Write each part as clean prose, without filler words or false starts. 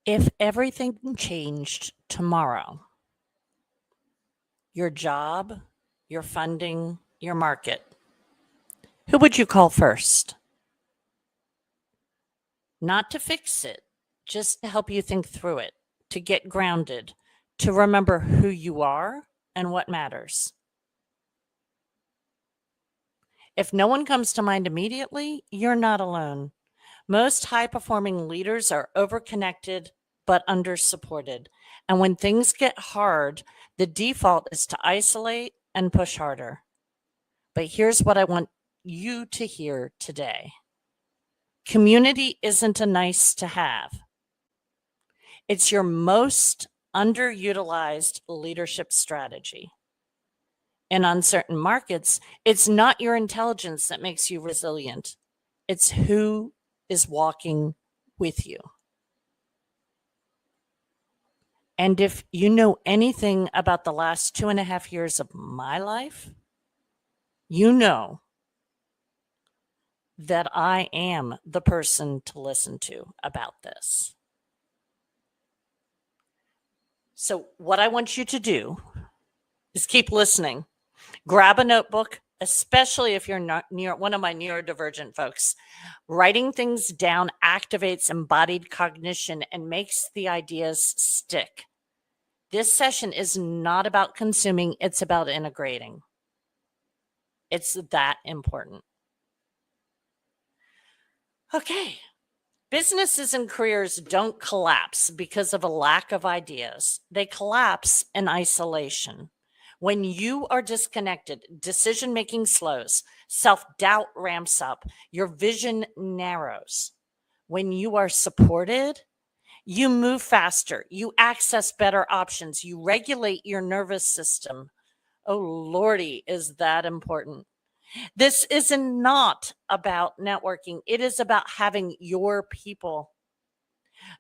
If everything changed tomorrow, your job, your funding, your market, who would you call first? Not to fix it, just to help you think through it, to get grounded, to remember who you are and what matters. If no one comes to mind immediately, you're not alone. Most high performing leaders are overconnected but under supported. And when things get hard, the default is to isolate and push harder. But here's what I want you to hear today: community isn't a nice to have, it's your most underutilized leadership strategy. In uncertain markets, it's not your intelligence that makes you resilient, it's who is walking with you. And if you know anything about the last 2.5 years of my life, you know that I am the person to listen to about this. So, what I want you to do is keep listening. Grab a notebook, especially if you're not one of my neurodivergent folks. Writing things down activates embodied cognition and makes the ideas stick. This session is not about consuming, it's about integrating. It's that important. Okay. Businesses and careers don't collapse because of a lack of ideas. They collapse in isolation. When you are disconnected, decision making slows, self doubt ramps up, your vision narrows. When you are supported, you move faster, you access better options, you regulate your nervous system. Oh, Lordy, is that important? This is not about networking. It is about having your people,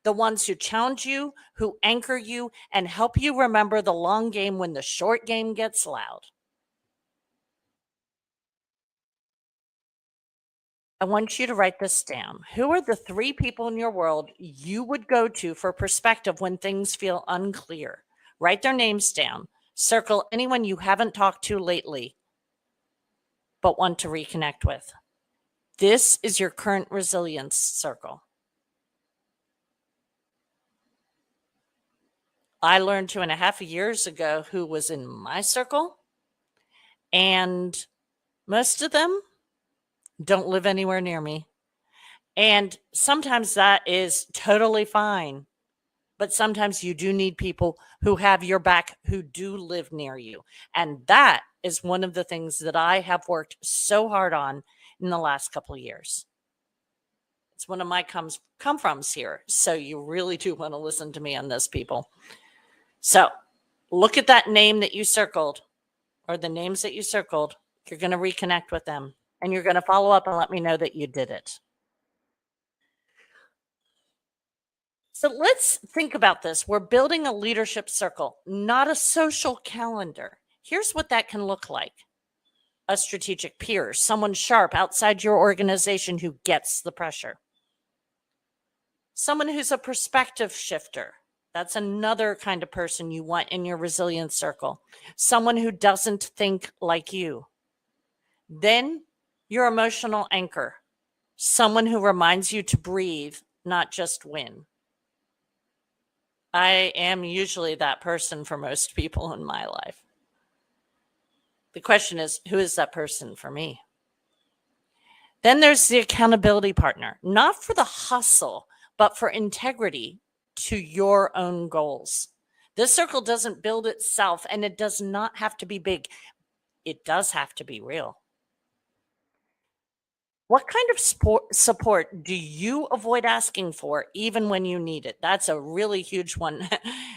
the ones who challenge you, who anchor you, and help you remember the long game when the short game gets loud. I want you to write this down. Who are the 3 people in your world you would go to for perspective when things feel unclear? Write their names down. Circle anyone you haven't talked to lately but want to reconnect with. This is your current resilience circle. I learned 2.5 years ago who was in my circle, and most of them don't live anywhere near me. And sometimes that is totally fine. But sometimes you do need people who have your back, who do live near you. And that is one of the things that I have worked so hard on in the last couple of years. It's one of my come froms here. So you really do want to listen to me on this, people. So look at that name that you circled, or the names that you circled. You're going to reconnect with them, and you're going to follow up and let me know that you did it. So let's think about this. We're building a leadership circle, not a social calendar. Here's what that can look like: a strategic peer, someone sharp outside your organization who gets the pressure, someone who's a perspective shifter. That's another kind of person you want in your resilience circle, someone who doesn't think like you. Then your emotional anchor, someone who reminds you to breathe, not just win. I am usually that person for most people in my life. The question is, who is that person for me? Then there's the accountability partner, not for the hustle, but for integrity to your own goals. This circle doesn't build itself, and it does not have to be big. It does have to be real. What kind of support do you avoid asking for even when you need it? That's a really huge one.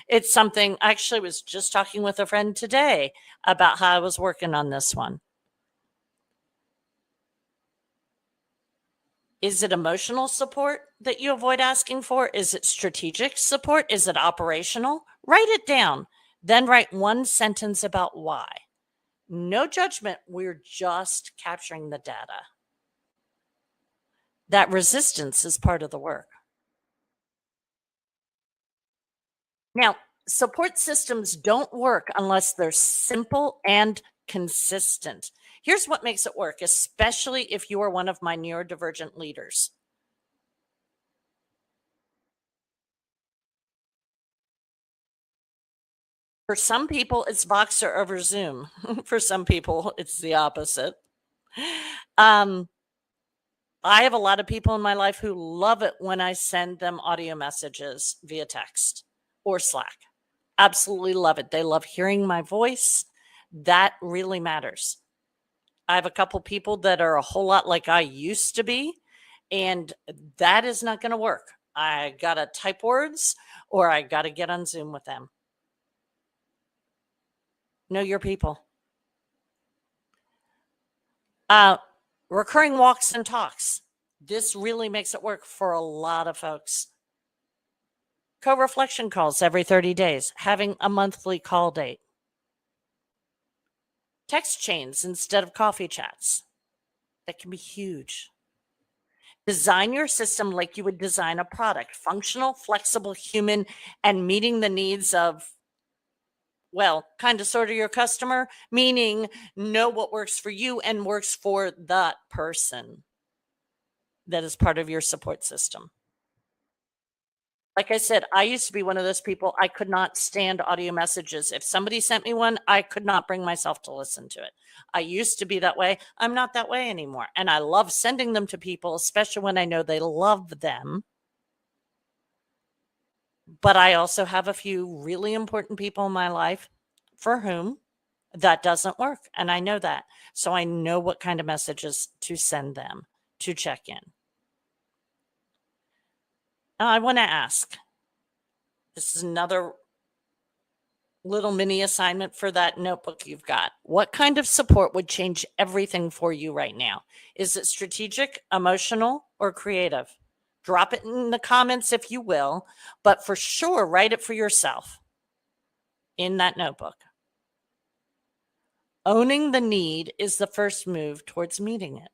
It's something I actually was just talking with a friend today about how I was working on this one. Is it emotional support that you avoid asking for? Is it strategic support? Is it operational? Write it down. Then write one sentence about why. No judgment. We're just capturing the data. That resistance is part of the work. Now, support systems don't work unless they're simple and consistent. Here's what makes it work, especially if you are one of my neurodivergent leaders. For some people, it's Voxer over Zoom. For some people, it's the opposite. Um, I have a lot of people in my life who love it when I send them audio messages via text or Slack. Absolutely love it. They love hearing my voice. That really matters. I have a couple people that are a whole lot like I used to be, and that is not going to work. I got to type words or I got to get on Zoom with them. Know your people. Recurring walks and talks. This really makes it work for a lot of folks. Co-reflection calls every 30 days, having a monthly call date. Text chains instead of coffee chats. That can be huge. Design your system like you would design a product, functional, flexible, human, and meeting the needs of, well, kind of sort of your customer, meaning know what works for you and works for that person that is part of your support system. Like I said, I used to be one of those people. I could not stand audio messages. If somebody sent me one, I could not bring myself to listen to it. I used to be that way. I'm not that way anymore. And I love sending them to people, especially when I know they love them. But I also have a few really important people in my life for whom that doesn't work. And I know that. So I know what kind of messages to send them to check in. Now, I want to ask, this is another little mini assignment for that notebook you've got. What kind of support would change everything for you right now? Is it strategic, emotional, or creative? Drop it in the comments if you will, but for sure, write it for yourself in that notebook. Owning the need is the first move towards meeting it.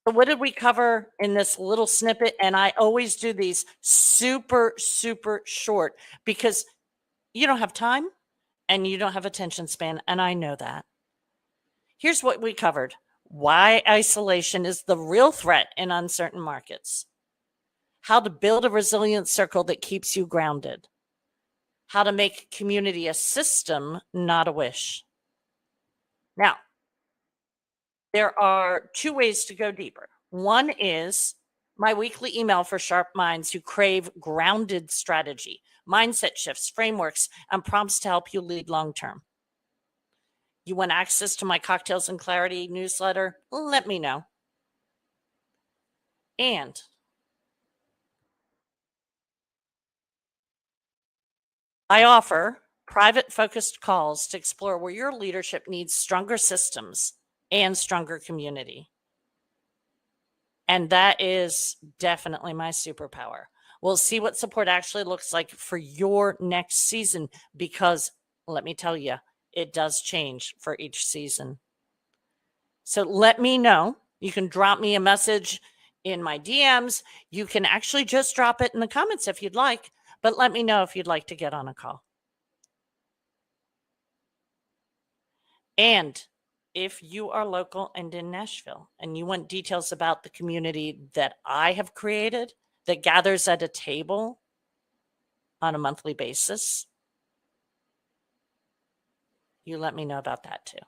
So what did we cover in this little snippet? And I always do these super, super short because you don't have time and you don't have attention span. And I know that. Here's what we covered. Why isolation is the real threat in uncertain markets. How to build a resilient circle that keeps you grounded. How to make community a system, not a wish. Now, there are two ways to go deeper. One is my weekly email for sharp minds who crave grounded strategy, mindset shifts, frameworks, and prompts to help you lead long term. You want access to my Cocktails and Clarity newsletter? Let me know. And I offer private focused calls to explore where your leadership needs stronger systems and stronger community. And that is definitely my superpower. We'll see what support actually looks like for your next season, because let me tell you, it does change for each season. So let me know. You can drop me a message in my DMs. You can actually just drop it in the comments if you'd like, but let me know if you'd like to get on a call. And if you are local and in Nashville and you want details about the community that I have created that gathers at a table on a monthly basis, you let me know about that too.